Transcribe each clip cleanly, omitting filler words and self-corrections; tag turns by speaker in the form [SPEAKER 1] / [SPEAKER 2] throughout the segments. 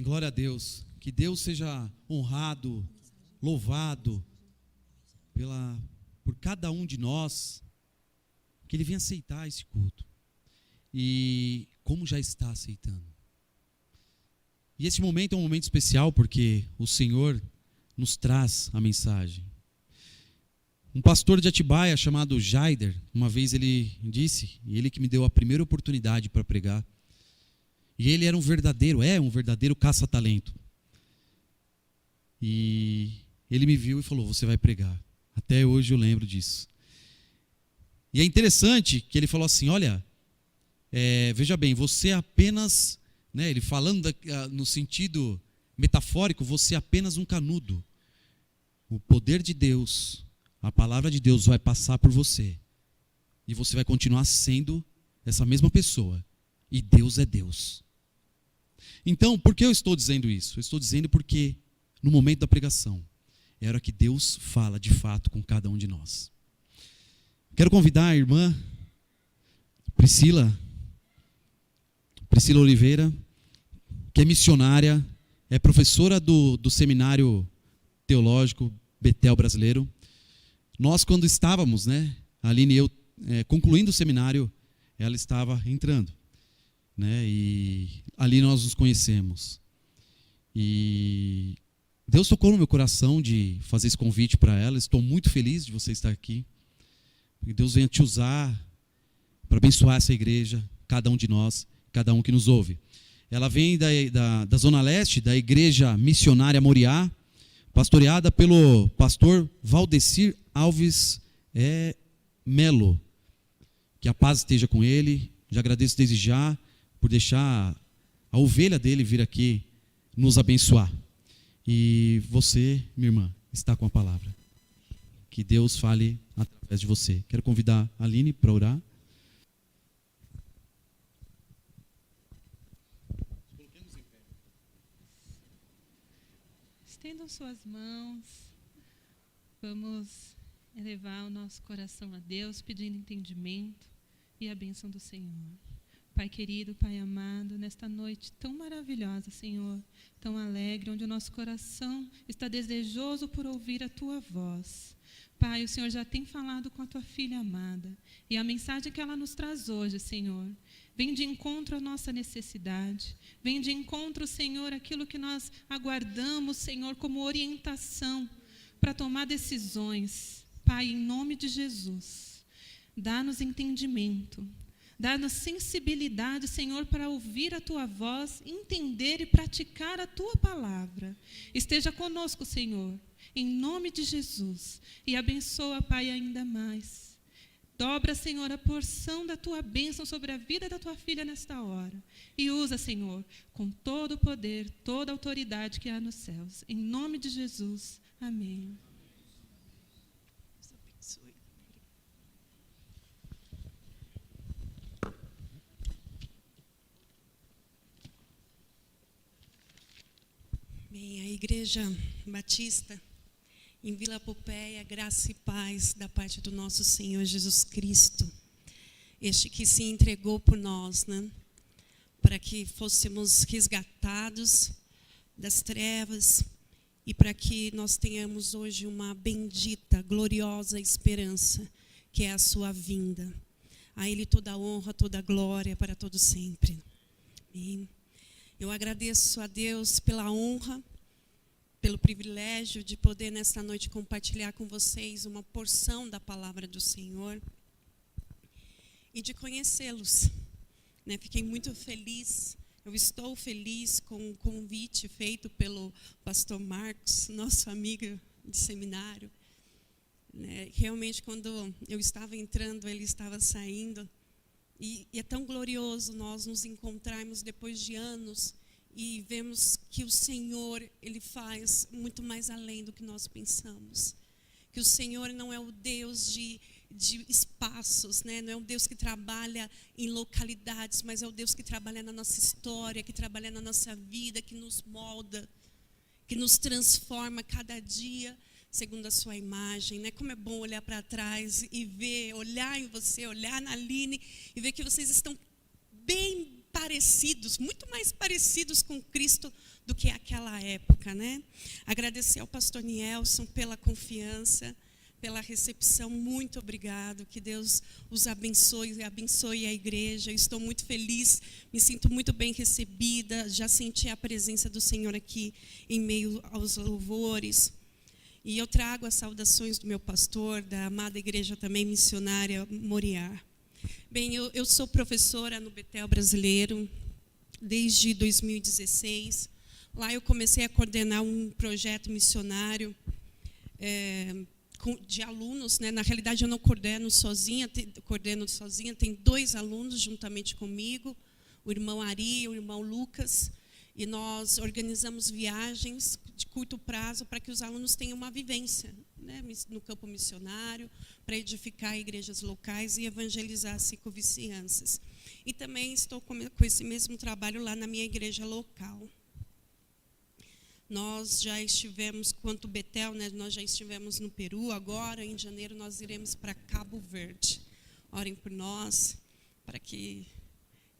[SPEAKER 1] glória a Deus. Que Deus seja honrado, louvado por cada um de nós, que Ele venha aceitar esse culto. E como já está aceitando. E esse momento é um momento especial porque o Senhor nos traz a mensagem. Um pastor de Atibaia chamado Jaider, uma vez ele disse, e ele que me deu a primeira oportunidade para pregar, e ele era um verdadeiro caça-talento. E ele me viu e falou, você vai pregar. Até hoje eu lembro disso. E é interessante que ele falou assim, olha, veja bem, você apenas, né, ele falando no sentido metafórico, você é apenas um canudo. O poder de Deus, a palavra de Deus vai passar por você. E você vai continuar sendo essa mesma pessoa. E Deus é Deus. Então, por que eu estou dizendo isso? Eu estou dizendo porque no momento da pregação, é hora que Deus fala de fato com cada um de nós. Quero convidar a irmã Priscila Oliveira, que é missionária, é professora do Seminário Teológico Betel Brasileiro. Nós, quando estávamos, né, a Aline e eu, concluindo o seminário, ela estava entrando. Né, e ali nós nos conhecemos. E Deus tocou no meu coração de fazer esse convite para ela. Estou muito feliz de você estar aqui. Que Deus venha te usar para abençoar essa igreja, cada um de nós, cada um que nos ouve. Ela vem da Zona Leste, da Igreja Missionária Moriá, pastoreada pelo pastor Valdecir Alves Melo. Que a paz esteja com ele. Já agradeço desde já por deixar a ovelha dele vir aqui nos abençoar. E você, minha irmã, está com a palavra. Que Deus fale através de você. Quero convidar a Aline para orar.
[SPEAKER 2] Estendam suas mãos. Vamos elevar o nosso coração a Deus, pedindo entendimento e a bênção do Senhor. Pai querido, Pai amado, nesta noite tão maravilhosa, Senhor, tão alegre, onde o nosso coração está desejoso por ouvir a Tua voz. Pai, o Senhor já tem falado com a Tua filha amada, e a mensagem que ela nos traz hoje, Senhor, vem de encontro à nossa necessidade, vem de encontro, Senhor, àquilo que nós aguardamos, Senhor, como orientação para tomar decisões. Pai, em nome de Jesus, dá-nos entendimento, dá-nos sensibilidade, Senhor, para ouvir a Tua voz, entender e praticar a Tua palavra. Esteja conosco, Senhor, em nome de Jesus, e abençoa, Pai, ainda mais. Dobra, Senhor, a porção da Tua bênção sobre a vida da Tua filha nesta hora. E usa, Senhor, com todo o poder, toda a autoridade que há nos céus. Em nome de Jesus. Amém.
[SPEAKER 3] Bem, a Igreja Batista em Vila Pompeia, graça e paz da parte do nosso Senhor Jesus Cristo, este que se entregou por nós, né? Para que fôssemos resgatados das trevas e para que nós tenhamos hoje uma bendita, gloriosa esperança, que é a sua vinda. A Ele toda a honra, toda a glória para todo sempre. Amém. Eu agradeço a Deus pela honra, pelo privilégio de poder nesta noite compartilhar com vocês uma porção da palavra do Senhor e de conhecê-los. Né? Fiquei muito feliz, eu estou feliz com o convite feito pelo pastor Marcos, nosso amigo de seminário. Né? Realmente, quando eu estava entrando, ele estava saindo. E é tão glorioso nós nos encontrarmos depois de anos e vemos que o Senhor, Ele faz muito mais além do que nós pensamos. Que o Senhor não é o Deus de espaços, né? Não é um Deus que trabalha em localidades, mas é o Deus que trabalha na nossa história, que trabalha na nossa vida, que nos molda, que nos transforma cada dia segundo a sua imagem, né? Como é bom olhar para trás e ver, olhar em você, olhar na Aline e ver que vocês estão bem parecidos, muito mais parecidos com Cristo do que aquela época, né? Agradecer ao pastor Nielson pela confiança, pela recepção, muito obrigado, que Deus os abençoe e abençoe a igreja. Eu estou muito feliz, me sinto muito bem recebida, já senti a presença do Senhor aqui em meio aos louvores. E eu trago as saudações do meu pastor, da amada igreja também missionária Moriá. Bem, eu sou professora no Betel Brasileiro desde 2016. Lá eu comecei a coordenar um projeto missionário de alunos, né? Na realidade, eu não coordeno sozinha, tem 2 alunos juntamente comigo, o irmão Ari e o irmão Lucas, e nós organizamos viagens de curto prazo para que os alunos tenham uma vivência, né, no campo missionário, para edificar igrejas locais e evangelizar as circunvizinhanças. E também estou com esse mesmo trabalho lá na minha igreja local. Nós já estivemos, quanto Betel, né, nós já estivemos no Peru, agora em janeiro nós iremos para Cabo Verde. Orem por nós, para que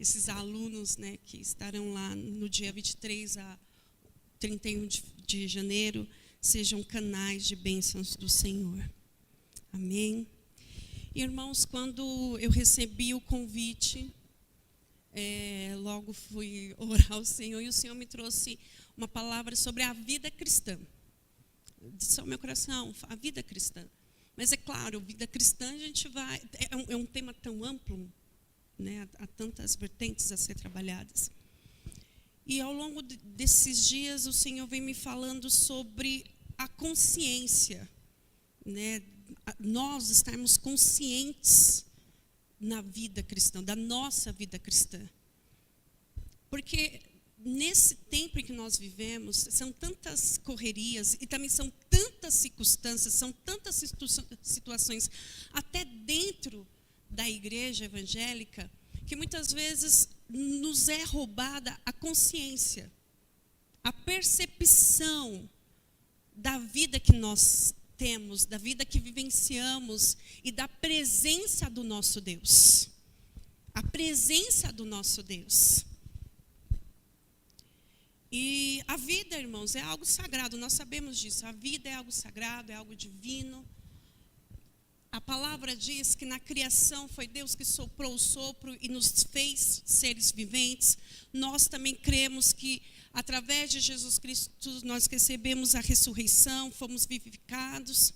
[SPEAKER 3] esses alunos, né, que estarão lá no dia 23 a 31 de janeiro, sejam canais de bênçãos do Senhor. Amém? Irmãos, quando eu recebi o convite, logo fui orar ao Senhor, e o Senhor me trouxe uma palavra sobre a vida cristã. Disse ao meu coração, a vida cristã. Mas é claro, vida cristã a gente vai... É um tema tão amplo, né? Há tantas vertentes a ser trabalhadas. E ao longo desses dias, o Senhor vem me falando sobre a consciência, né? Nós estarmos conscientes na vida cristã, da nossa vida cristã. Porque nesse tempo em que nós vivemos, são tantas correrias e também são tantas circunstâncias, são tantas situações, até dentro da igreja evangélica, que muitas vezes nos é roubada a consciência, a percepção da vida que nós temos, da vida que vivenciamos e da presença do nosso Deus. A presença do nosso Deus. E a vida, irmãos, é algo sagrado, nós sabemos disso. A vida é algo sagrado, é algo divino. A palavra diz que na criação foi Deus que soprou o sopro e nos fez seres viventes. Nós também cremos que através de Jesus Cristo nós recebemos a ressurreição, fomos vivificados.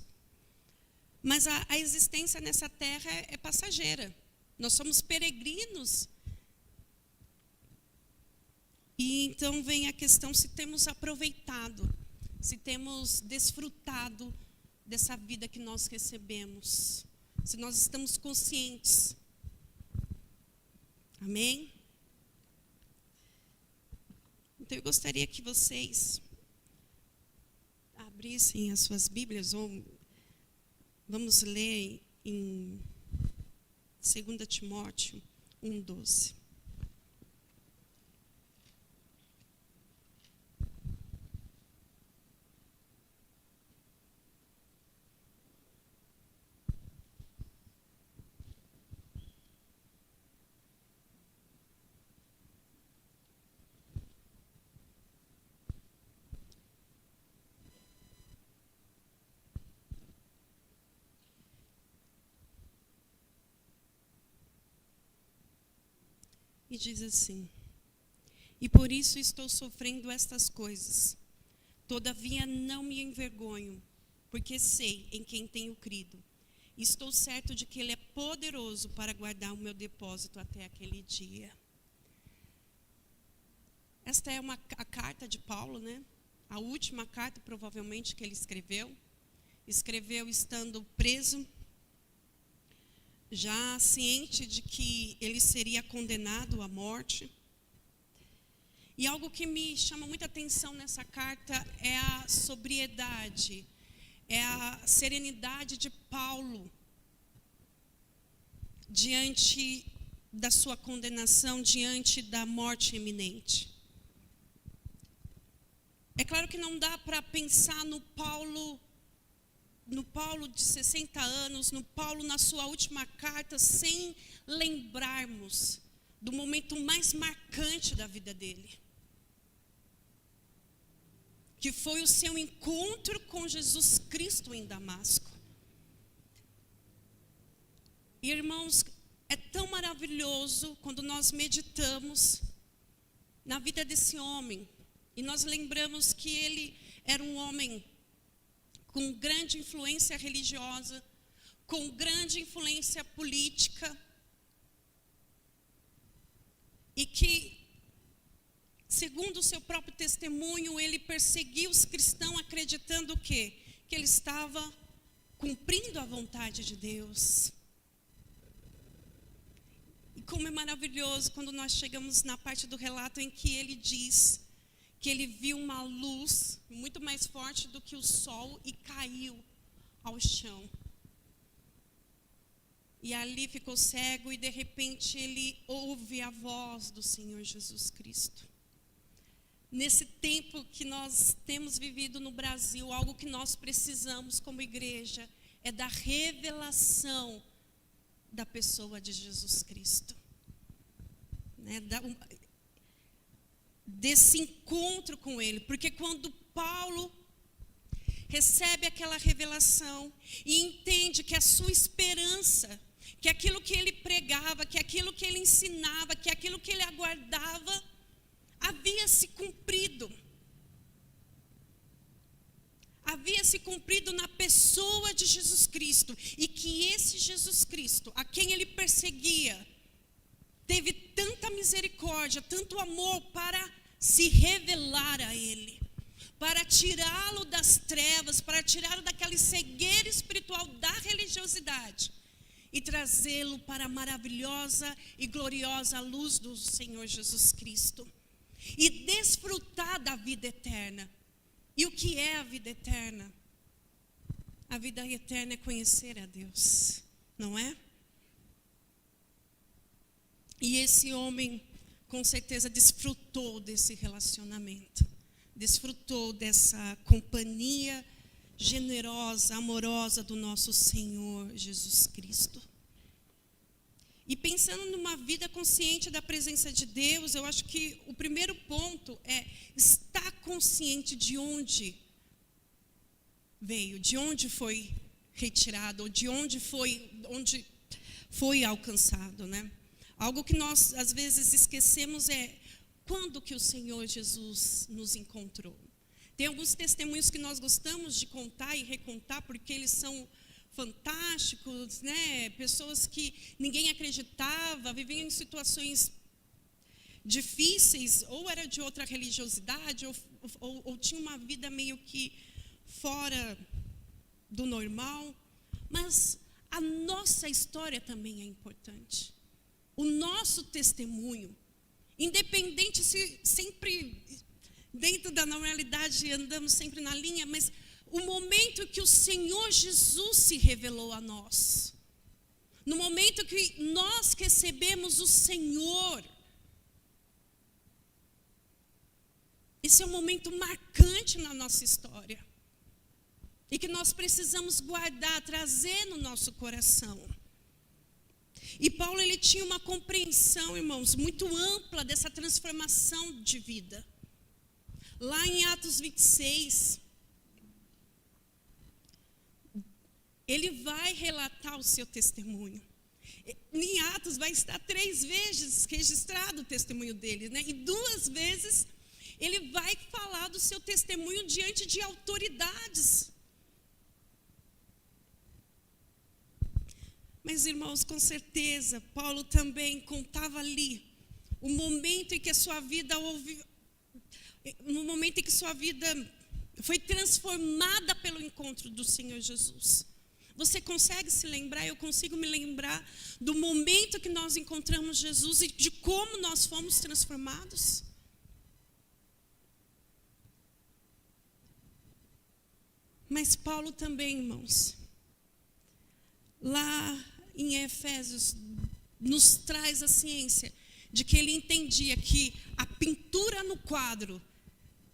[SPEAKER 3] Mas a existência nessa terra é passageira. Nós somos peregrinos. E então vem a questão se temos aproveitado, se temos desfrutado dessa vida que nós recebemos, se nós estamos conscientes. Amém? Então eu gostaria que vocês abrissem as suas Bíblias, ou vamos ler em 2 Timóteo 1:12. E diz assim: e por isso estou sofrendo estas coisas. Todavia não me envergonho, porque sei em quem tenho crido. E estou certo de que Ele é poderoso para guardar o meu depósito até aquele dia. Esta é a carta de Paulo, né? A última carta, provavelmente, que ele escreveu. Escreveu estando preso, já ciente de que ele seria condenado à morte. E algo que me chama muita atenção nessa carta é a sobriedade, é a serenidade de Paulo diante da sua condenação, diante da morte iminente. É claro que não dá para pensar no Paulo de 60 anos, no Paulo na sua última carta, sem lembrarmos do momento mais marcante da vida dele, que foi o seu encontro com Jesus Cristo em Damasco. E, irmãos, é tão maravilhoso quando nós meditamos na vida desse homem, e nós lembramos que ele era um homem com grande influência religiosa, com grande influência política, e que, segundo o seu próprio testemunho, ele perseguia os cristãos acreditando o quê? Que ele estava cumprindo a vontade de Deus. E como é maravilhoso quando nós chegamos na parte do relato em que ele diz que ele viu uma luz muito mais forte do que o sol e caiu ao chão. E ali ficou cego e de repente ele ouve a voz do Senhor Jesus Cristo. Nesse tempo que nós temos vivido no Brasil, algo que nós precisamos como igreja é da revelação da pessoa de Jesus Cristo. Desse encontro com Ele. Porque quando Paulo recebe aquela revelação e entende que a sua esperança, que aquilo que ele pregava, que aquilo que ele ensinava, que aquilo que ele aguardava, havia se cumprido. Havia se cumprido na pessoa de Jesus Cristo. E que esse Jesus Cristo, a quem ele perseguia, teve tanta misericórdia, tanto amor para se revelar a ele, para tirá-lo das trevas, para tirá-lo daquela cegueira espiritual da religiosidade e trazê-lo para a maravilhosa e gloriosa luz do Senhor Jesus Cristo. E desfrutar da vida eterna. E o que é a vida eterna? A vida eterna é conhecer a Deus, não é? E esse homem, com certeza, desfrutou desse relacionamento. Desfrutou dessa companhia generosa, amorosa do nosso Senhor Jesus Cristo. E pensando numa vida consciente da presença de Deus, eu acho que o primeiro ponto é estar consciente de onde veio, de onde foi retirado, ou de onde foi alcançado, né? Algo que nós, às vezes, esquecemos é quando que o Senhor Jesus nos encontrou. Tem alguns testemunhos que nós gostamos de contar e recontar, porque eles são fantásticos, né? Pessoas que ninguém acreditava, viviam em situações difíceis, ou era de outra religiosidade, ou tinha uma vida meio que fora do normal. Mas a nossa história também é importante. O nosso testemunho, independente se sempre dentro da normalidade andamos sempre na linha, mas o momento que o Senhor Jesus se revelou a nós, no momento que nós recebemos o Senhor, esse é um momento marcante na nossa história e que nós precisamos guardar, trazer no nosso coração. E Paulo, ele tinha uma compreensão, irmãos, muito ampla dessa transformação de vida. Lá em Atos 26, ele vai relatar o seu testemunho. Em Atos vai estar 3 vezes registrado o testemunho dele, né? E 2 vezes ele vai falar do seu testemunho diante de autoridades. Mas, irmãos, com certeza, Paulo também contava ali o momento em que a sua vida no momento em que sua vida foi transformada pelo encontro do Senhor Jesus. Você consegue se lembrar? Eu consigo me lembrar do momento que nós encontramos Jesus e de como nós fomos transformados. Mas Paulo também, irmãos, lá em Efésios, nos traz a ciência de que ele entendia que a pintura no quadro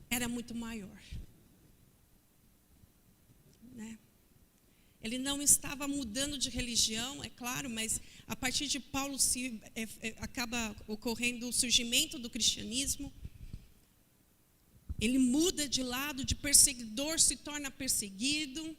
[SPEAKER 3] era muito maior, né? Ele não estava mudando de religião, é claro, mas a partir de Paulo acaba ocorrendo o surgimento do cristianismo. Ele muda de lado, de perseguidor se torna perseguido.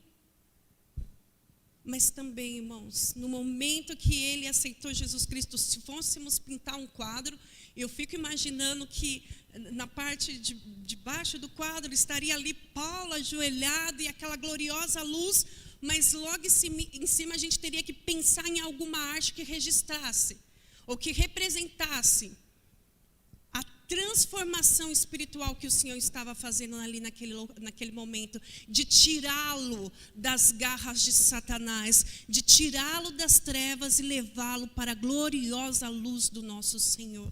[SPEAKER 3] Mas também, irmãos, no momento que ele aceitou Jesus Cristo, se fôssemos pintar um quadro, eu fico imaginando que na parte de baixo do quadro estaria ali Paulo ajoelhado e aquela gloriosa luz, mas logo em cima a gente teria que pensar em alguma arte que registrasse, ou que representasse a transformação espiritual que o Senhor estava fazendo ali naquele momento, de tirá-lo das garras de Satanás, de tirá-lo das trevas e levá-lo para a gloriosa luz do nosso Senhor.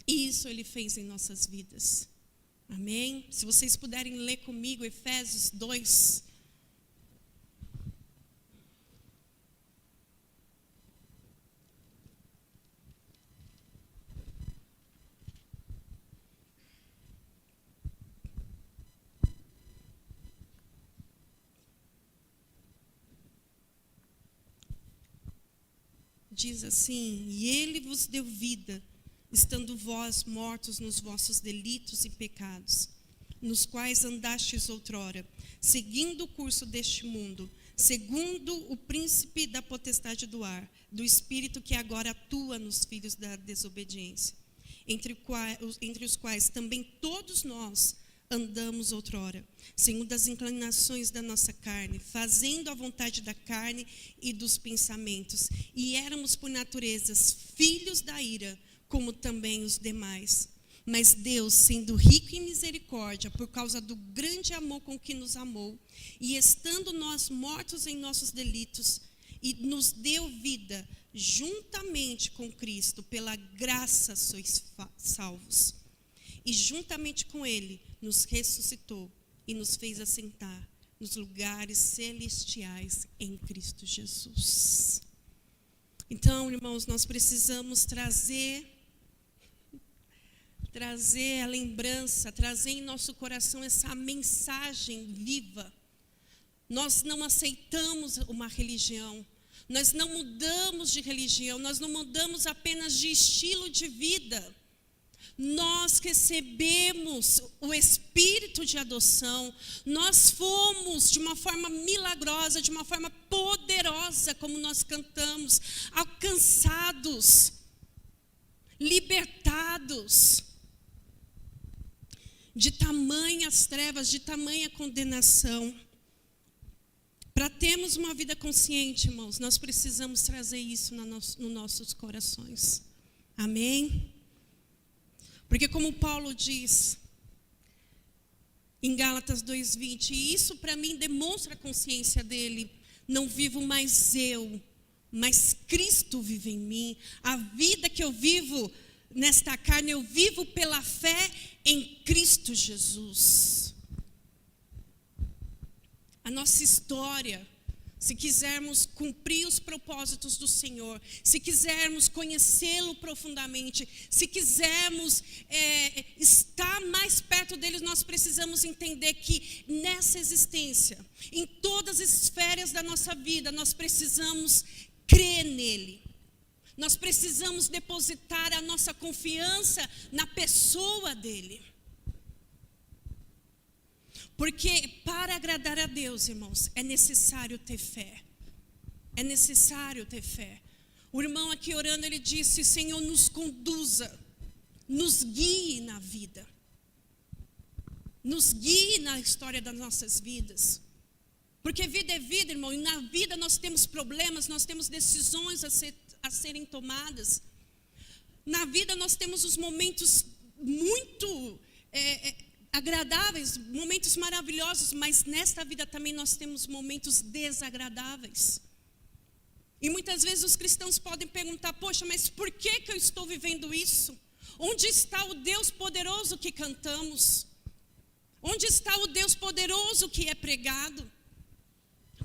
[SPEAKER 3] E isso Ele fez em nossas vidas. Amém? Se vocês puderem ler comigo Efésios 2. Diz assim: e Ele vos deu vida, estando vós mortos nos vossos delitos e pecados, nos quais andastes outrora, seguindo o curso deste mundo, segundo o príncipe da potestade do ar, do espírito que agora atua nos filhos da desobediência, entre os quais também todos nós andamos outrora, segundo as inclinações da nossa carne, fazendo a vontade da carne e dos pensamentos, e éramos por natureza filhos da ira, como também os demais. Mas Deus, sendo rico em misericórdia, por causa do grande amor com que nos amou, e estando nós mortos em nossos delitos, e nos deu vida juntamente com Cristo, pela graça sois salvos. E juntamente com Ele nos ressuscitou e nos fez assentar nos lugares celestiais em Cristo Jesus. Então, irmãos, nós precisamos trazer a lembrança, trazer em nosso coração essa mensagem viva. Nós não aceitamos uma religião, nós não mudamos de religião, nós não mudamos apenas de estilo de vida. Nós recebemos o espírito de adoção, nós fomos de uma forma milagrosa, de uma forma poderosa, como nós cantamos, alcançados, libertados de tamanhas trevas, de tamanha condenação. Para termos uma vida consciente, irmãos, nós precisamos trazer isso nos nossos corações. Amém? Porque como Paulo diz em Gálatas 2:20, e isso para mim demonstra a consciência dele: não vivo mais eu, mas Cristo vive em mim. A vida que eu vivo nesta carne, eu vivo pela fé em Cristo Jesus. A nossa história, se quisermos cumprir os propósitos do Senhor, se quisermos conhecê-lo profundamente, se quisermos estar mais perto dele, nós precisamos entender que nessa existência, em todas as esferas da nossa vida, nós precisamos crer nele. Nós precisamos depositar a nossa confiança na pessoa dele. Porque para agradar a Deus, irmãos, é necessário ter fé. É necessário ter fé. O irmão aqui orando, ele disse: Senhor, nos conduza, nos guie na vida. Nos guie na história das nossas vidas. Porque vida é vida, irmão, e na vida nós temos problemas, nós temos decisões a serem tomadas. Na vida nós temos os momentos muito agradáveis, momentos maravilhosos, mas nesta vida também nós temos momentos desagradáveis. E muitas vezes os cristãos podem perguntar: poxa, mas por que eu estou vivendo isso? Onde está o Deus poderoso que cantamos? Onde está o Deus poderoso que é pregado?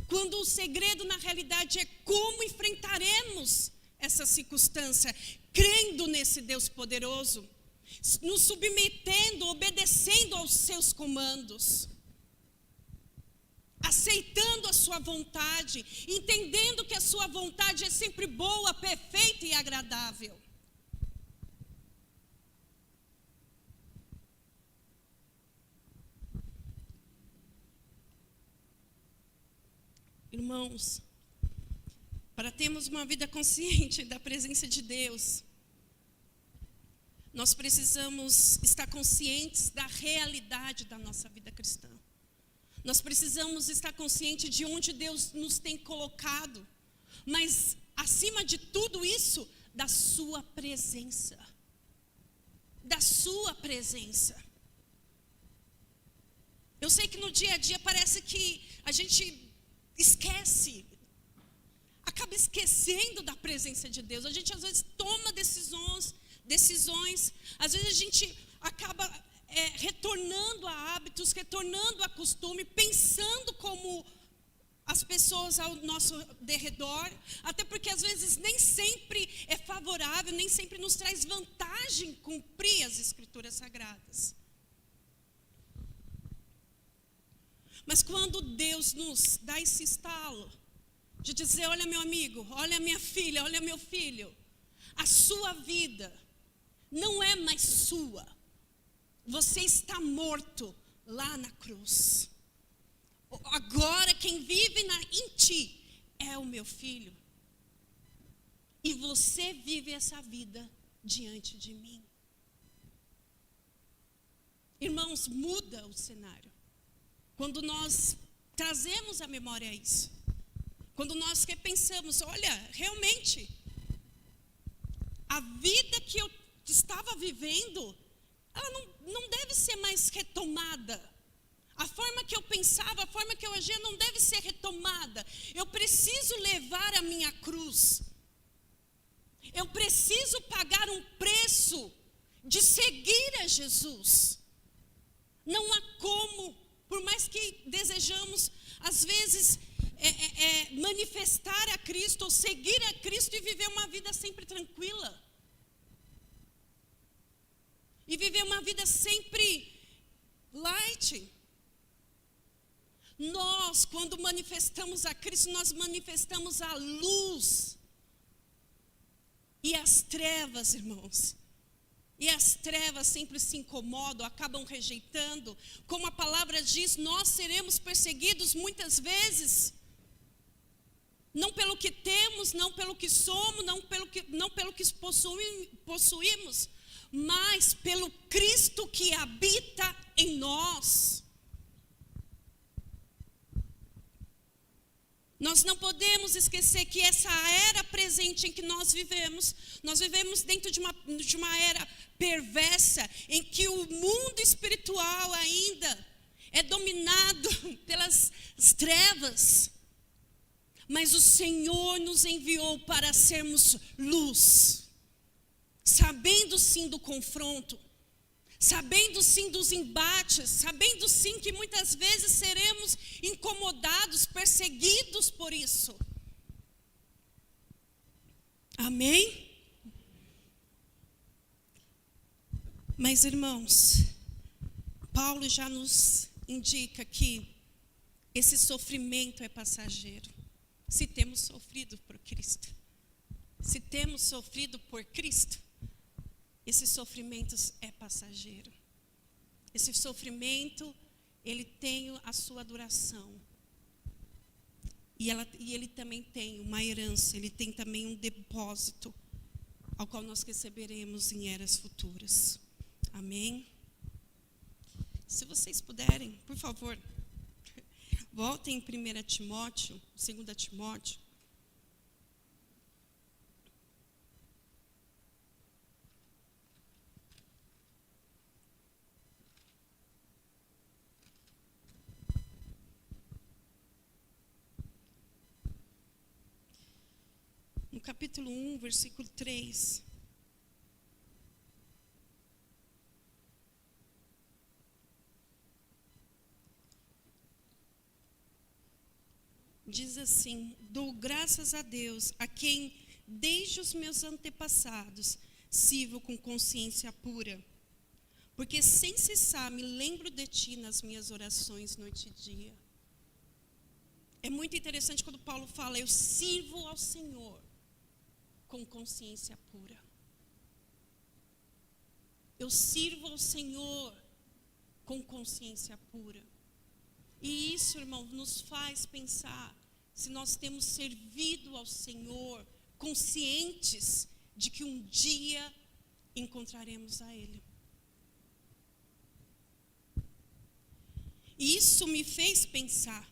[SPEAKER 3] Quando o segredo na realidade é como enfrentaremos essa circunstância, crendo nesse Deus poderoso, nos submetendo, obedecendo aos seus comandos. A aceitando a sua vontade, entendendo que a sua vontade é sempre boa, perfeita e agradável. Irmãos, para termos uma vida consciente da presença de Deus, nós precisamos estar conscientes da realidade da nossa vida cristã. Nós precisamos estar conscientes de onde Deus nos tem colocado, mas, acima de tudo isso, da sua presença. Da sua presença. Eu sei que no dia a dia parece que a gente esquece, acaba esquecendo da presença de Deus. A gente às vezes toma decisões, às vezes a gente acaba retornando a hábitos, retornando a costume, pensando como as pessoas ao nosso derredor, até porque às vezes nem sempre é favorável, nem sempre nos traz vantagem cumprir as Escrituras Sagradas. Mas quando Deus nos dá esse estalo de dizer, olha meu amigo, olha minha filha, olha meu filho, a sua vida não é mais sua. Você está morto lá na cruz. Agora quem vive em ti é o meu filho. E você vive essa vida diante de mim. Irmãos, muda o cenário. Quando nós trazemos à memória isso, quando nós repensamos, olha, realmente, a vida que eu estava vivendo, ela não deve ser mais retomada. A forma que eu pensava, a forma que eu agia não deve ser retomada. Eu preciso levar a minha cruz. Eu preciso pagar um preço de seguir a Jesus. Não há como. Por mais que desejamos, às vezes, manifestar a Cristo ou seguir a Cristo e viver uma vida sempre tranquila. E viver uma vida sempre light. Nós, quando manifestamos a Cristo, nós manifestamos a luz. E as trevas, irmãos, e as trevas sempre se incomodam, acabam rejeitando. Como a palavra diz, nós seremos perseguidos muitas vezes. Não pelo que temos, não pelo que somos, não pelo que possuímos, mas pelo Cristo que habita em nós. Nós não podemos esquecer que essa era presente em que nós vivemos dentro de uma era perversa, em que o mundo espiritual ainda é dominado pelas trevas. Mas o Senhor nos enviou para sermos luz, sabendo sim do confronto, sabendo sim dos embates, sabendo sim que muitas vezes seremos incomodados, perseguidos por isso. Amém? Mas, irmãos, Paulo já nos indica que esse sofrimento é passageiro. Se temos sofrido por Cristo, se temos sofrido por Cristo, esse sofrimento é passageiro. Esse sofrimento, ele tem a sua duração. E ele também tem uma herança, ele tem também um depósito, ao qual nós receberemos em eras futuras. Amém? Se vocês puderem, por favor, voltem em 1 Timóteo, 2 Timóteo. No capítulo 1, versículo 3. Diz assim: dou graças a Deus, a quem desde os meus antepassados sirvo com consciência pura, porque sem cessar me lembro de ti nas minhas orações noite e dia. É muito interessante quando Paulo fala: eu sirvo ao Senhor com consciência pura. Eu sirvo ao Senhor com consciência pura. E isso, irmão, nos faz pensar se nós temos servido ao Senhor conscientes de que um dia encontraremos a Ele. E isso me fez pensar.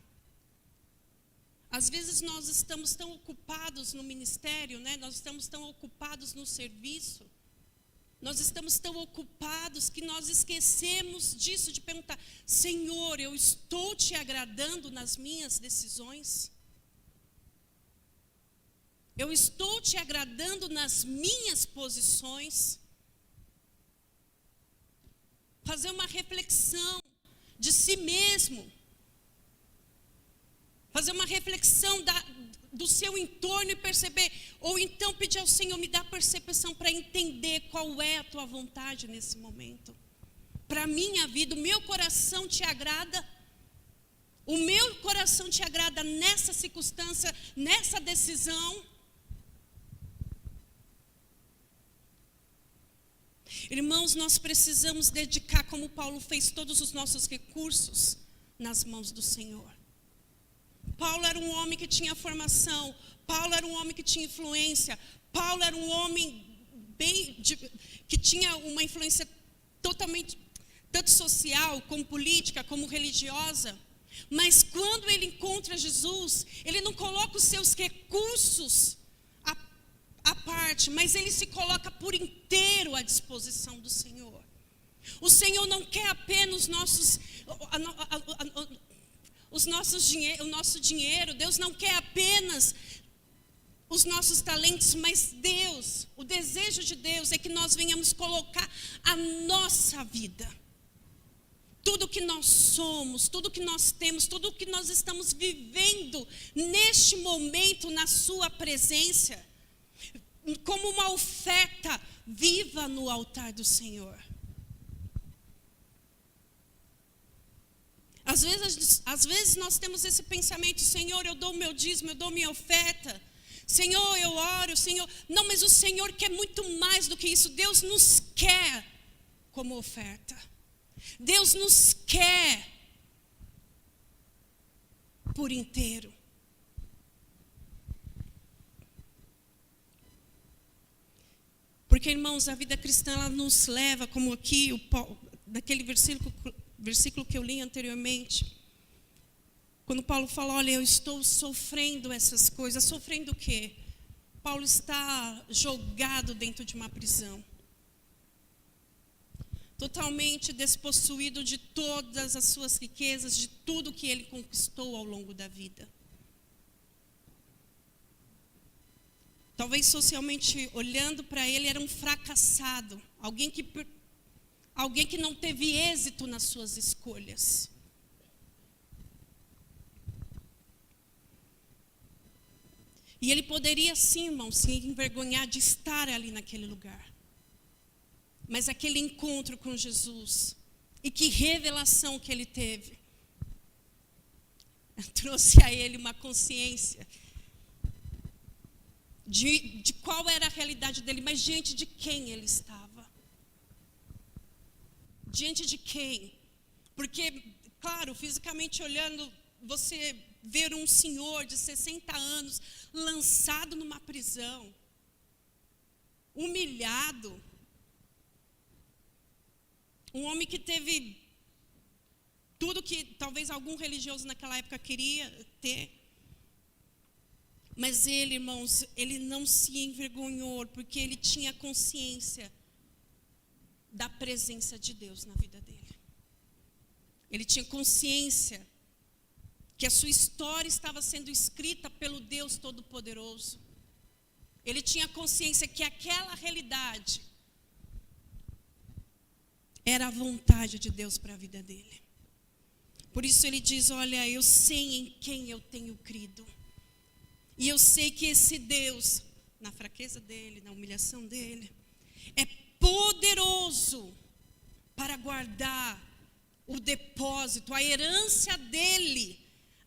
[SPEAKER 3] Às vezes nós estamos tão ocupados no ministério, né? Nós estamos tão ocupados no serviço. Nós estamos tão ocupados que nós esquecemos disso, de perguntar: Senhor, eu estou te agradando nas minhas decisões? Eu estou te agradando nas minhas posições? Fazer uma reflexão de si mesmo. Fazer uma reflexão do seu entorno e perceber, ou então pedir ao Senhor: me dá percepção para entender qual é a tua vontade nesse momento. Para a minha vida, o meu coração te agrada? O meu coração te agrada nessa circunstância, nessa decisão? Irmãos, nós precisamos dedicar, como Paulo fez, todos os nossos recursos nas mãos do Senhor. Paulo era um homem que tinha formação, Paulo era um homem que tinha influência, Paulo era um homem que tinha uma influência totalmente, tanto social, como política, como religiosa. Mas quando ele encontra Jesus, ele não coloca os seus recursos à parte, mas ele se coloca por inteiro à disposição do Senhor. O Senhor não quer apenas o nosso dinheiro, Deus não quer apenas os nossos talentos, mas Deus, o desejo de Deus é que nós venhamos colocar a nossa vida, tudo que nós somos, tudo que nós temos, tudo que nós estamos vivendo neste momento na sua presença, como uma oferta viva no altar do Senhor. Às vezes nós temos esse pensamento: Senhor, eu dou o meu dízimo, eu dou minha oferta. Senhor, eu oro, Senhor. Não, mas o Senhor quer muito mais do que isso. Deus nos quer como oferta. Deus nos quer por inteiro. Porque, irmãos, a vida cristã, ela nos leva, como aqui, daquele versículo que eu li anteriormente, quando Paulo fala: olha, eu estou sofrendo essas coisas. Sofrendo o quê? Paulo está jogado dentro de uma prisão, totalmente despossuído de todas as suas riquezas, de tudo que ele conquistou ao longo da vida. Talvez socialmente olhando para ele, era um fracassado, alguém que não teve êxito nas suas escolhas. E ele poderia sim, irmão, se envergonhar de estar ali naquele lugar. Mas aquele encontro com Jesus, e que revelação que ele teve, trouxe a ele uma consciência de qual era a realidade dele, mas diante de quem ele estava. Diante de quem? Porque, claro, fisicamente olhando, você ver um senhor de 60 anos lançado numa prisão, humilhado, um homem que teve tudo que talvez algum religioso naquela época queria ter. Mas ele, irmãos, ele não se envergonhou, porque ele tinha consciência da presença de Deus na vida dele. Ele tinha consciência que a sua história estava sendo escrita pelo Deus Todo-Poderoso. Ele tinha consciência que aquela realidade era a vontade de Deus para a vida dele. Por isso ele diz: olha, eu sei em quem eu tenho crido. E eu sei que esse Deus, na fraqueza dele, na humilhação dele, é poderoso para guardar o depósito, a herança dele,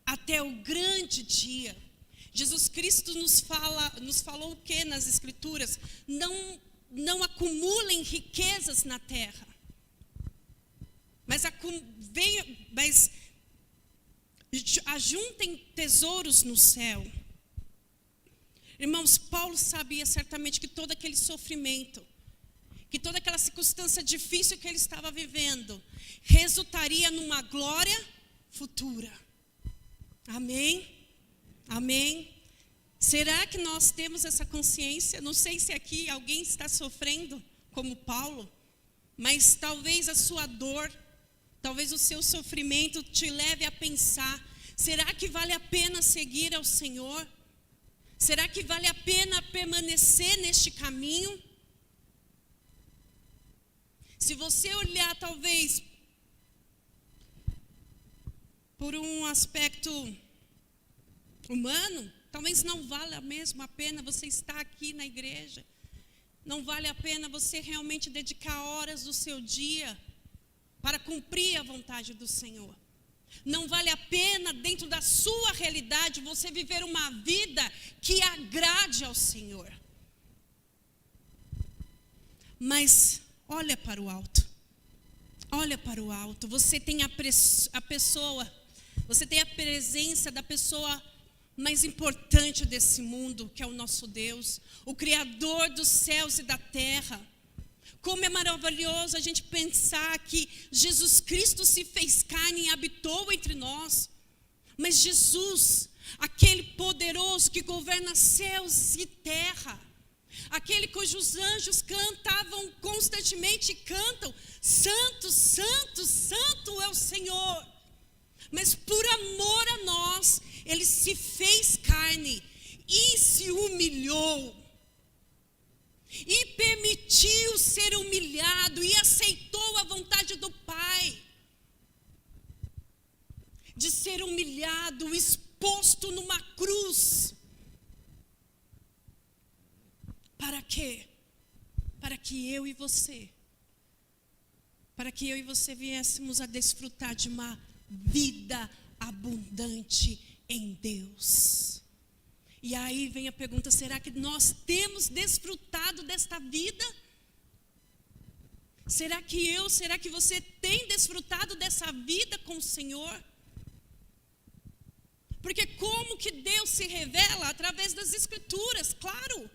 [SPEAKER 3] até o grande dia. Jesus Cristo nos falou o que nas Escrituras? Não acumulem riquezas na terra, mas ajuntem tesouros no céu. Irmãos, Paulo sabia certamente que todo aquele sofrimento, que toda aquela circunstância difícil que ele estava vivendo, resultaria numa glória futura. Amém? Amém? Será que nós temos essa consciência? Não sei se aqui alguém está sofrendo como Paulo, mas talvez a sua dor, talvez o seu sofrimento te leve a pensar: será que vale a pena seguir ao Senhor? Será que vale a pena permanecer neste caminho? Se você olhar talvez por um aspecto humano, talvez não valha mesmo a pena você estar aqui na igreja. Não vale a pena você realmente dedicar horas do seu dia para cumprir a vontade do Senhor. Não vale a pena, dentro da sua realidade, você viver uma vida que agrade ao Senhor. Mas olha para o alto. Olha para o alto. Você tem a pessoa, você tem a presença da pessoa mais importante desse mundo, que é o nosso Deus, o Criador dos céus e da terra. Como é maravilhoso a gente pensar que Jesus Cristo se fez carne e habitou entre nós. Mas Jesus, aquele poderoso que governa céus e terra, aquele cujos anjos cantavam constantemente e cantam: Santo, Santo, Santo é o Senhor. Mas por amor a nós, Ele se fez carne e se humilhou. E permitiu ser humilhado e aceitou a vontade do Pai de ser humilhado, exposto numa cruz. Para quê? Para que eu e você viéssemos a desfrutar de uma vida abundante em Deus. E aí vem a pergunta: será que nós temos desfrutado desta vida? Será que você tem desfrutado dessa vida com o Senhor? Porque como que Deus se revela? Através das Escrituras, claro.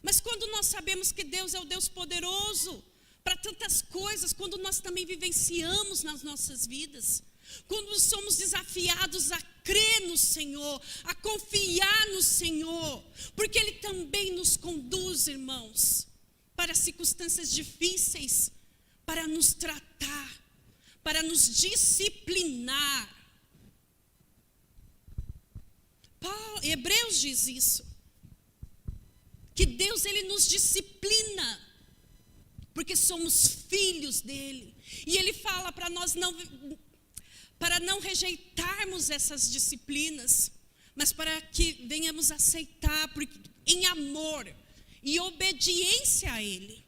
[SPEAKER 3] Mas quando nós sabemos que Deus é o Deus poderoso para tantas coisas, quando nós também vivenciamos nas nossas vidas, quando somos desafiados a crer no Senhor, a confiar no Senhor, porque Ele também nos conduz, irmãos, para circunstâncias difíceis, para nos tratar, para nos disciplinar. Hebreus diz isso, que Deus, Ele nos disciplina, porque somos filhos dEle, e Ele fala para nós para não rejeitarmos essas disciplinas, mas para que venhamos aceitar em amor e obediência a Ele.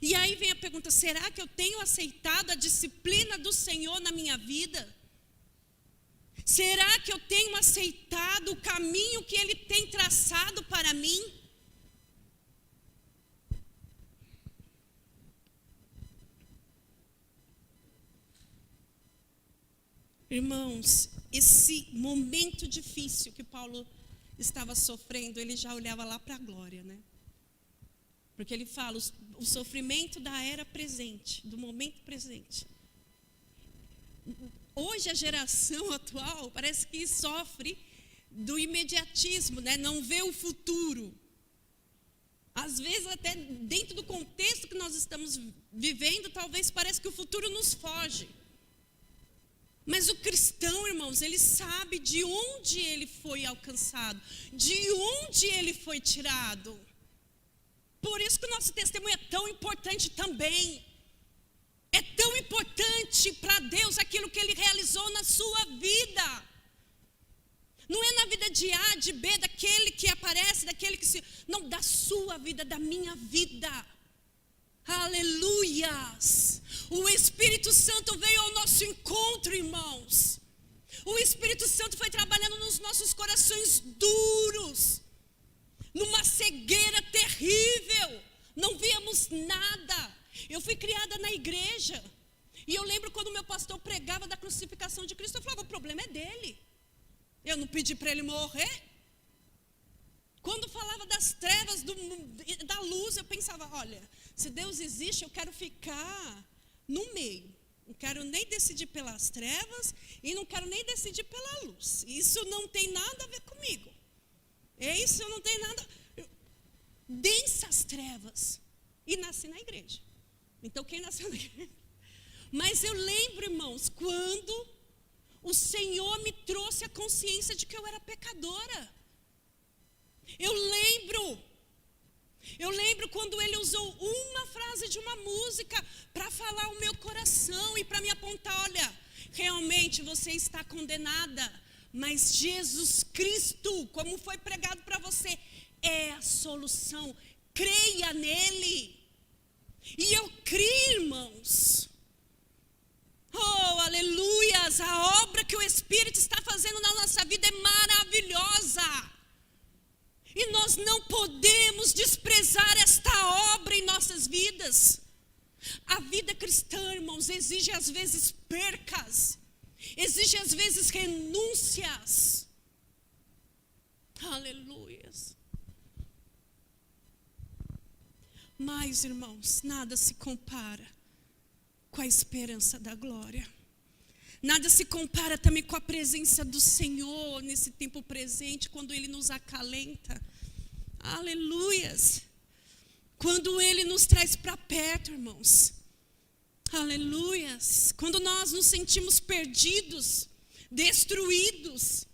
[SPEAKER 3] E aí vem a pergunta: será que eu tenho aceitado a disciplina do Senhor na minha vida? Será que eu tenho aceitado o caminho que Ele tem traçado para mim? Irmãos, esse momento difícil que Paulo estava sofrendo, ele já olhava lá para a glória, né? Porque ele fala, o sofrimento da era presente, do momento presente. Hoje a geração atual parece que sofre do imediatismo, né? Não vê o futuro. Às vezes até dentro do contexto que nós estamos vivendo, talvez pareça que o futuro nos foge. Mas o cristão, irmãos, ele sabe de onde ele foi alcançado, de onde ele foi tirado. Por isso que o nosso testemunho é tão importante também. É tão importante para Deus aquilo que Ele realizou na sua vida. Não é na vida de A, de B, daquele que aparece, daquele que se... Não, da sua vida, da minha vida. Aleluias! O Espírito Santo veio ao nosso encontro, irmãos. O Espírito Santo foi trabalhando nos nossos corações duros, numa cegueira terrível, não víamos nada. Eu fui criada na igreja, e eu lembro quando meu pastor pregava da crucificação de Cristo, eu falava, o problema é dele, eu não pedi para ele morrer. Quando falava das trevas, da luz, eu pensava, olha, se Deus existe, eu quero ficar no meio. Não quero nem decidir pelas trevas e não quero nem decidir pela luz. Isso não tem nada a ver comigo. Isso não tem nada. Densas trevas. E nasci na igreja. Então quem nasceu na igreja? Mas eu lembro, irmãos, quando o Senhor me trouxe a consciência de que eu era pecadora. Eu lembro quando ele usou uma frase de uma música para falar o meu coração e para me apontar, olha, realmente você está condenada, mas Jesus Cristo, como foi pregado para você, é a solução, creia nele. E eu criei, irmãos. Oh, aleluias, a obra que o Espírito está fazendo na nossa vida é maravilhosa. E nós não podemos desprezar esta obra em nossas vidas. A vida cristã, irmãos, exige às vezes percas, exige às vezes renúncias. Aleluias. Mas, irmãos, nada se compara com a esperança da glória. Nada se compara também com a presença do Senhor nesse tempo presente, quando Ele nos acalenta. Aleluias. Quando Ele nos traz para perto, irmãos. Aleluias. Quando nós nos sentimos perdidos, destruídos,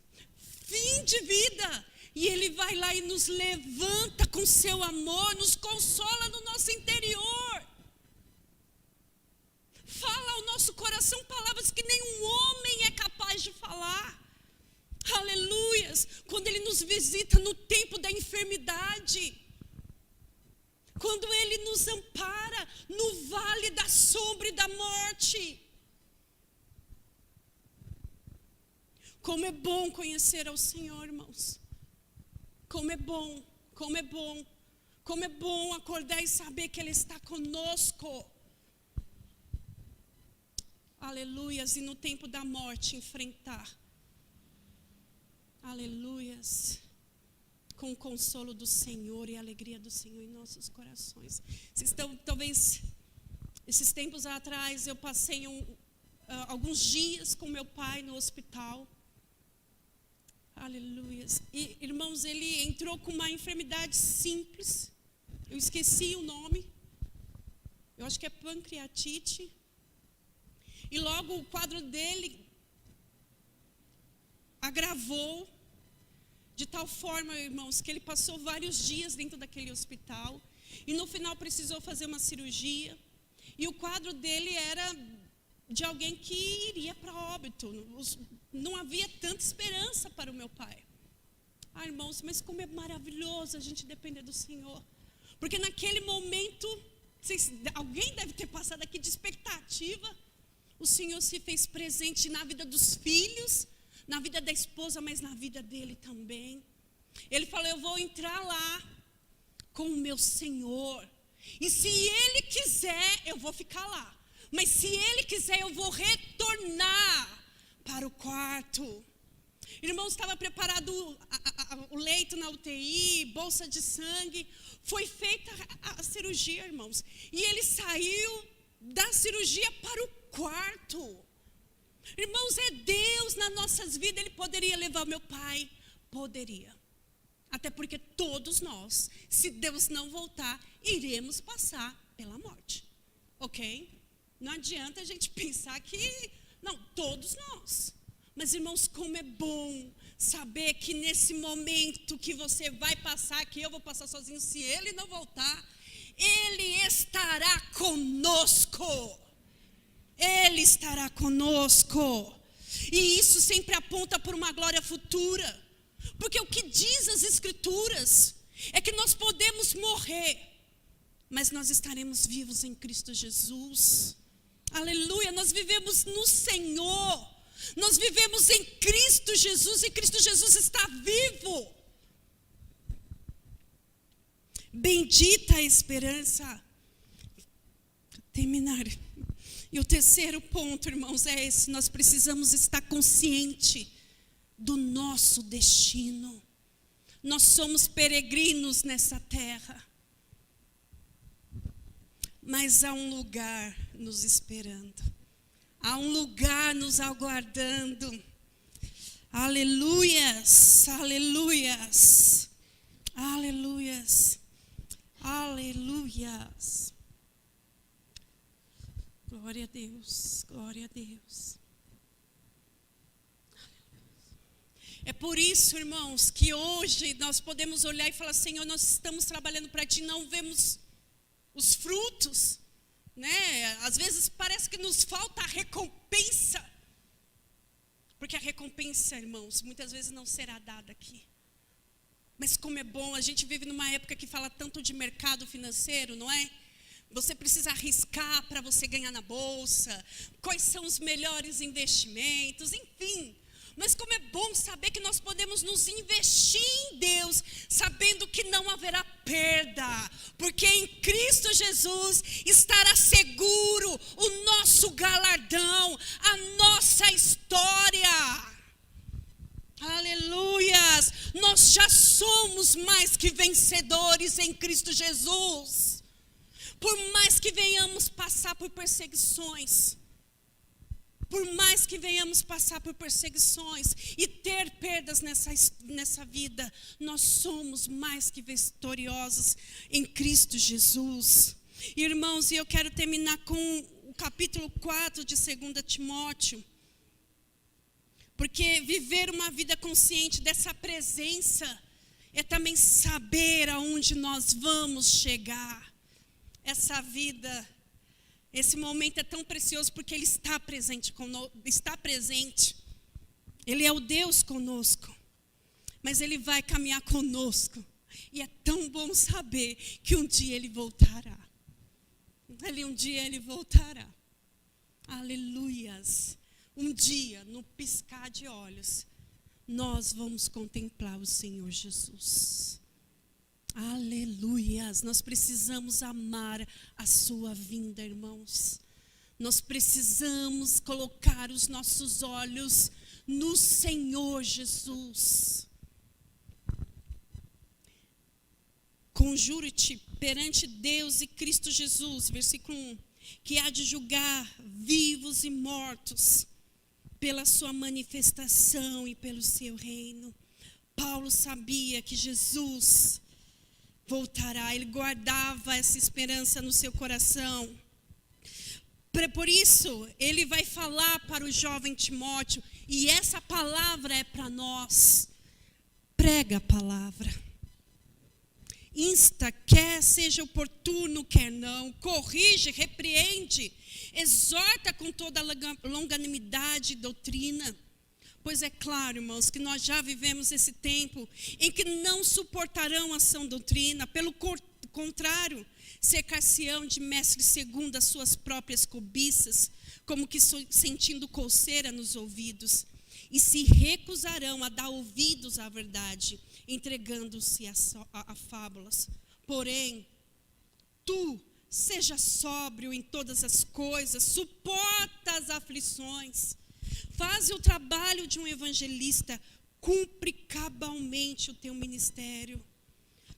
[SPEAKER 3] fim de vida, e Ele vai lá e nos levanta com seu amor, nos consola no nosso interior. Fala ao nosso coração palavras que nenhum homem é capaz de falar. Aleluias. Quando Ele nos visita no tempo da enfermidade. Quando Ele nos ampara no vale da sombra e da morte. Como é bom conhecer ao Senhor, irmãos. Como é bom, como é bom. Como é bom acordar e saber que Ele está conosco. Aleluias, e no tempo da morte enfrentar. Aleluias, com o consolo do Senhor e a alegria do Senhor em nossos corações. Talvez, esses tempos atrás, eu passei alguns dias com meu pai no hospital. Aleluias. E, irmãos, ele entrou com uma enfermidade simples. Eu esqueci o nome. Eu acho que é pancreatite. E logo o quadro dele agravou de tal forma, irmãos, que ele passou vários dias dentro daquele hospital. E no final precisou fazer uma cirurgia. E o quadro dele era de alguém que iria para óbito. Não havia tanta esperança para o meu pai. Ah, irmãos, mas como é maravilhoso a gente depender do Senhor. Porque naquele momento, alguém deve ter passado aqui de expectativa. O Senhor se fez presente na vida dos filhos, na vida da esposa, mas na vida dele também. Ele falou, eu vou entrar lá com o meu Senhor. E se Ele quiser, eu vou ficar lá. Mas se Ele quiser, eu vou retornar para o quarto. Irmãos, estava preparado o leito na UTI, bolsa de sangue. Foi feita a cirurgia, irmãos. E ele saiu da cirurgia para o quarto. Irmãos, é Deus nas nossas vidas. Ele poderia levar meu pai? Poderia. Até porque todos nós, se Deus não voltar, iremos passar pela morte. Ok? Não adianta a gente pensar que... Não, todos nós. Mas, irmãos, como é bom saber que nesse momento que você vai passar, que eu vou passar sozinho, se Ele não voltar, Ele estará conosco. Ele estará conosco. E isso sempre aponta por uma glória futura. Porque o que diz as Escrituras é que nós podemos morrer, mas nós estaremos vivos em Cristo Jesus. Aleluia, nós vivemos no Senhor. Nós vivemos em Cristo Jesus e Cristo Jesus está vivo. Bendita a esperança. Para terminar. E o terceiro ponto, irmãos, é esse. Nós precisamos estar consciente do nosso destino. Nós somos peregrinos nessa terra. Mas há um lugar nos esperando. Há um lugar nos aguardando. Aleluias, aleluias, aleluias, aleluias. Glória a Deus, glória a Deus. É por isso, irmãos, que hoje nós podemos olhar e falar: Senhor, nós estamos trabalhando para Ti, não vemos os frutos, né? Às vezes parece que nos falta a recompensa, porque a recompensa, irmãos, muitas vezes não será dada aqui. Mas como é bom, a gente vive numa época que fala tanto de mercado financeiro, não é? Você precisa arriscar para você ganhar na bolsa, quais são os melhores investimentos, enfim. Mas como é bom saber que nós podemos nos investir em Deus, sabendo que não haverá perda, porque em Cristo Jesus estará seguro o nosso galardão, a nossa história. Aleluias! Nós já somos mais que vencedores em Cristo Jesus. Por mais que venhamos passar por perseguições, por mais que venhamos passar por perseguições e ter perdas nessa vida, nós somos mais que vitoriosos em Cristo Jesus. Irmãos, e eu quero terminar com o capítulo 4 de 2 Timóteo. Porque viver uma vida consciente dessa presença é também saber aonde nós vamos chegar. Essa vida, esse momento é tão precioso porque Ele está presente conosco, está presente. Ele é o Deus conosco, mas Ele vai caminhar conosco. E é tão bom saber que um dia Ele voltará. Um dia Ele voltará. Aleluias. Um dia, no piscar de olhos, nós vamos contemplar o Senhor Jesus. Aleluias, nós precisamos amar a sua vinda, irmãos. Nós precisamos colocar os nossos olhos no Senhor Jesus. Conjuro-te perante Deus e Cristo Jesus, versículo 1, que há de julgar vivos e mortos pela sua manifestação e pelo seu reino. Paulo sabia que Jesus voltará, ele guardava essa esperança no seu coração. Por isso, ele vai falar para o jovem Timóteo, e essa palavra é para nós. Prega a palavra. Insta, quer seja oportuno, quer não. Corrige, repreende, exorta com toda a longanimidade e doutrina. Pois é claro, irmãos, que nós já vivemos esse tempo em que não suportarão a sã doutrina. Pelo contrário, cercar-se-ão de mestres segundo as suas próprias cobiças, como que sentindo coceira nos ouvidos. E se recusarão a dar ouvidos à verdade, entregando-se a fábulas. Porém, tu seja sóbrio em todas as coisas, suporta as aflições. Faz o trabalho de um evangelista, cumpre cabalmente o teu ministério.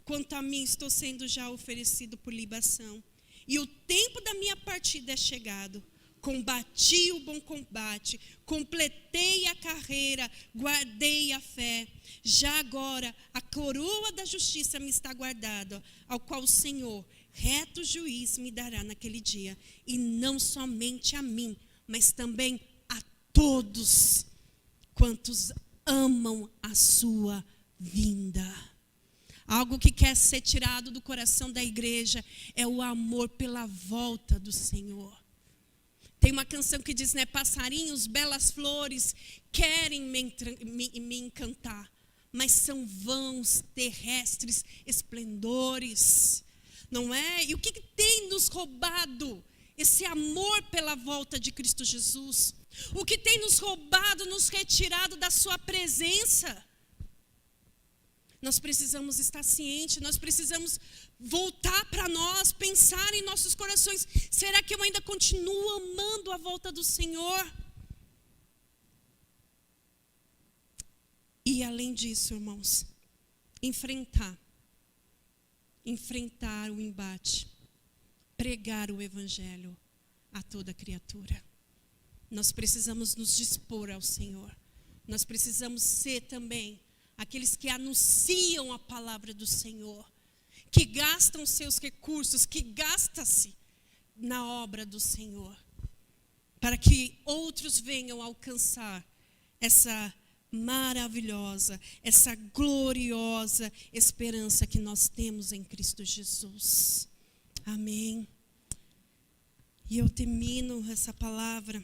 [SPEAKER 3] Quanto a mim, estou sendo já oferecido por libação, e o tempo da minha partida é chegado. Combati o bom combate, completei a carreira, guardei a fé. Já agora a coroa da justiça me está guardada, ao qual o Senhor, reto juiz, me dará naquele dia. E não somente a mim, mas também a todos quantos amam a sua vinda. Algo que quer ser tirado do coração da igreja é o amor pela volta do Senhor. Tem uma canção que diz, né? Passarinhos, belas flores, querem me encantar, mas são vãos, terrestres esplendores. Não é? E o que tem nos roubado esse amor pela volta de Cristo Jesus? o que tem nos roubado, nos retirado da sua presença. Nós precisamos estar cientes, nós precisamos voltar para nós, pensar em nossos corações. Será que eu ainda continuo amando a volta do Senhor? E além disso, irmãos, enfrentar o embate, pregar o evangelho a toda criatura. Nós precisamos nos dispor ao Senhor. Nós precisamos ser também aqueles que anunciam a palavra do Senhor, que gastam seus recursos, que gasta-se na obra do Senhor, para que outros venham alcançar essa maravilhosa, essa gloriosa esperança que nós temos em Cristo Jesus. Amém. E eu termino essa palavra.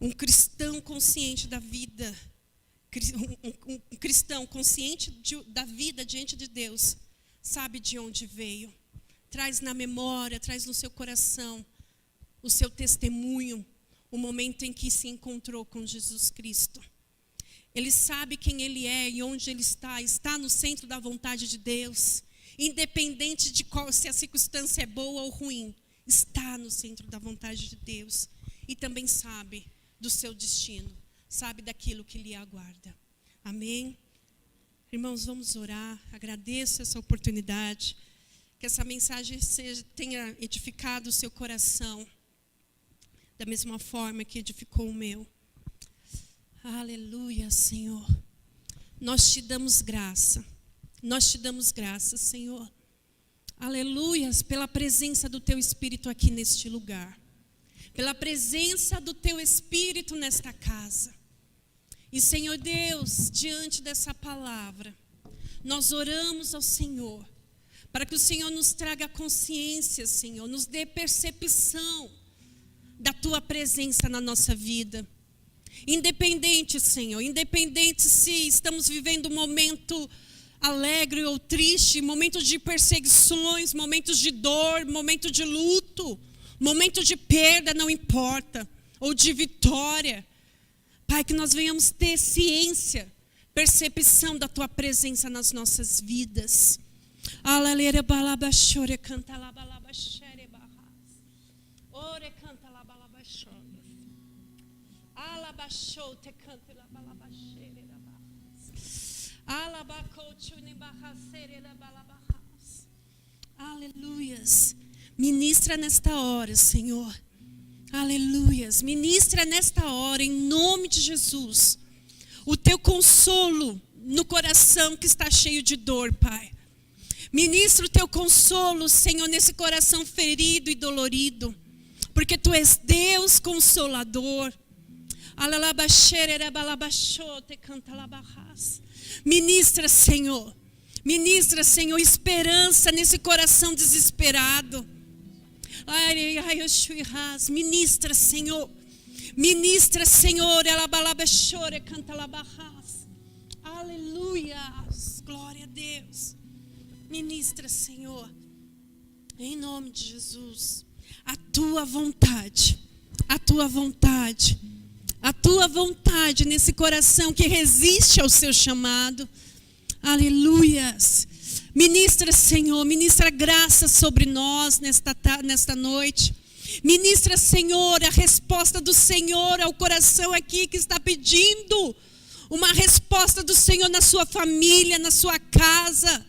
[SPEAKER 3] Um cristão consciente da vida, um cristão consciente da vida diante de Deus, sabe de onde veio. Traz na memória, traz no seu coração o seu testemunho, o momento em que se encontrou com Jesus Cristo. Ele sabe quem ele é e onde ele está no centro da vontade de Deus, independente de se a circunstância é boa ou ruim, está no centro da vontade de Deus e também sabe do seu destino, sabe daquilo que lhe aguarda. Amém? Irmãos, vamos orar. Agradeço essa oportunidade, que essa mensagem tenha edificado o seu coração da mesma forma que edificou o meu. Aleluia, Senhor. Nós te damos graça. Nós te damos graça, Senhor. Aleluias, pela presença do teu Espírito aqui neste lugar. Pela presença do teu Espírito nesta casa. E, Senhor Deus, diante dessa palavra, nós oramos ao Senhor, para que o Senhor nos traga consciência, Senhor, nos dê percepção da tua presença na nossa vida. Independente, Senhor, independente se estamos vivendo um momento alegre ou triste, momentos de perseguições, momentos de dor, momento de luto, momento de perda, não importa, ou de vitória. Pai, que nós venhamos ter ciência, percepção da tua presença nas nossas vidas. Alaleira balabachore canta la balabachere barras. Ore canta la balabachore. Alabachou te canta la balabachere barras. Alabacochu ne barracere la balabahas. Aleluias. Ministra nesta hora, Senhor. Aleluias. Ministra nesta hora, em nome de Jesus, o teu consolo no coração que está cheio de dor, Pai. Ministra o teu consolo, Senhor, nesse coração ferido e dolorido, porque tu és Deus consolador. Ministra, Senhor. Ministra, Senhor, esperança nesse coração desesperado. Ministra, Senhor. Ministra, Senhor. Aleluia. Glória a Deus. Ministra, Senhor. Em nome de Jesus. A tua vontade. A tua vontade. A tua vontade nesse coração que resiste ao seu chamado. Aleluias. Ministra, Senhor, ministra graça sobre nós nesta noite. Ministra, Senhor, a resposta do Senhor ao coração aqui que está pedindo uma resposta do Senhor na sua família, na sua casa.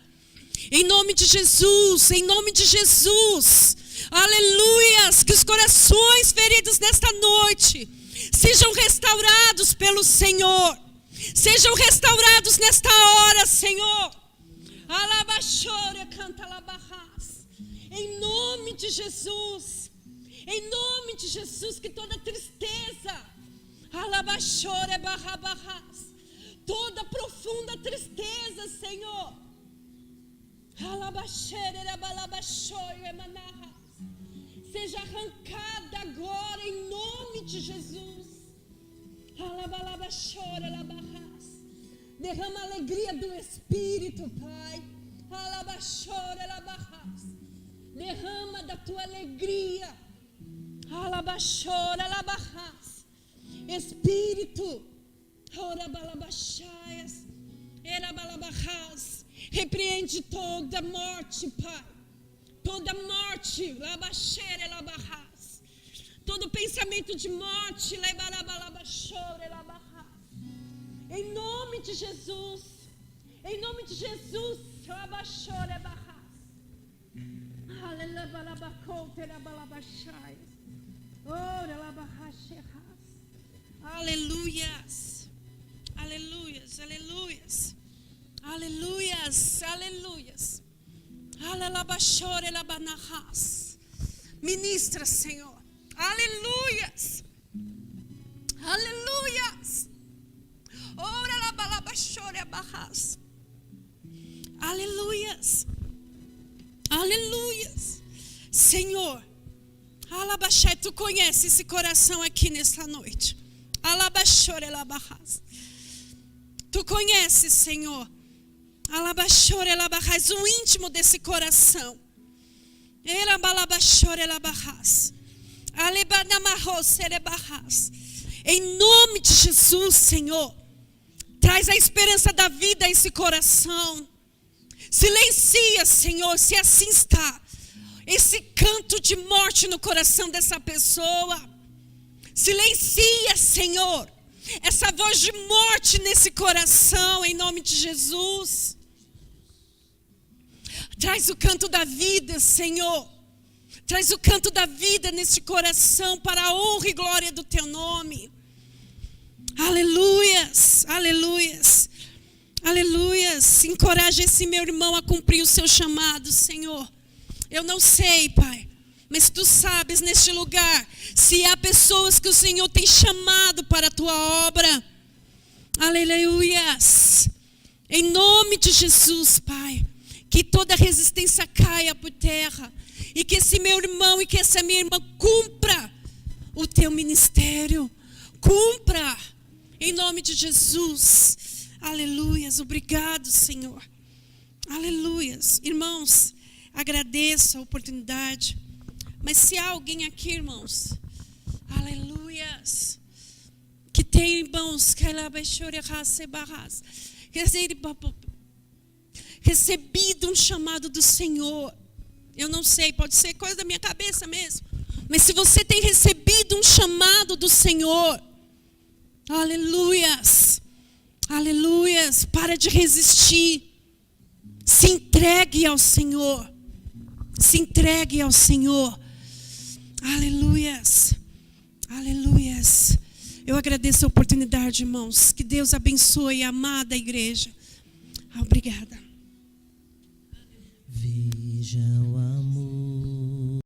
[SPEAKER 3] Em nome de Jesus, em nome de Jesus. Aleluias, que os corações feridos nesta noite sejam restaurados pelo Senhor. Sejam restaurados nesta hora, Senhor. Alabachore canta labarras. Em nome de Jesus. Em nome de Jesus, que toda tristeza, alabachore barrabarras, toda profunda tristeza, Senhor, alabachere balabachore emanarras, seja arrancada agora em nome de Jesus. Alabalabachore alabarras. Derrama a alegria do Espírito, Pai. Alabachore alabarras. Derrama da tua alegria. Alabachore alabarras. Espírito, ora balabachaias, era balabarras, repreende toda morte, Pai. Toda morte, labaxere, labarras. Todo pensamento de morte, lebalabalabachore, labarras. Em nome de Jesus, em nome de Jesus, labachore, labarras. Aleluias, aleluias, aleluias, aleluias, aleluias. Ministra, Senhor. Aleluias, aleluias. Ora la balabachore barras. Aleluias. Aleluias. Senhor, alabaxé, tu conhece esse coração aqui nesta noite. Alabaxore labarras. Tu conheces, Senhor. Alabaxore labarras, o íntimo desse coração. Era balabachore labarras. Alebanamarrose lebarras. Em nome de Jesus, Senhor, traz a esperança da vida a esse coração. Silencia, Senhor, se assim está, esse canto de morte no coração dessa pessoa. Silencia, Senhor, essa voz de morte nesse coração, em nome de Jesus. Traz o canto da vida, Senhor. Traz o canto da vida nesse coração para a honra e glória do teu nome. Aleluias, aleluias, aleluias. Encoraja esse meu irmão a cumprir o seu chamado, Senhor. Eu não sei, Pai, mas tu sabes neste lugar se há pessoas que o Senhor tem chamado para a tua obra. Aleluias. Em nome de Jesus, Pai, que toda resistência caia por terra e que esse meu irmão e que essa minha irmã cumpra o teu ministério. Cumpra, em nome de Jesus. Aleluias, obrigado, Senhor. Aleluias. Irmãos, agradeço a oportunidade. Mas se há alguém aqui, irmãos, aleluias, que tem, irmãos, recebido um chamado do Senhor. Eu não sei, pode ser coisa da minha cabeça mesmo. Mas se você tem recebido um chamado do Senhor, aleluias, aleluias, para de resistir. Se entregue ao Senhor. Se entregue ao Senhor. Aleluias, aleluias. Eu agradeço a oportunidade, irmãos. Que Deus abençoe a amada igreja. Obrigada.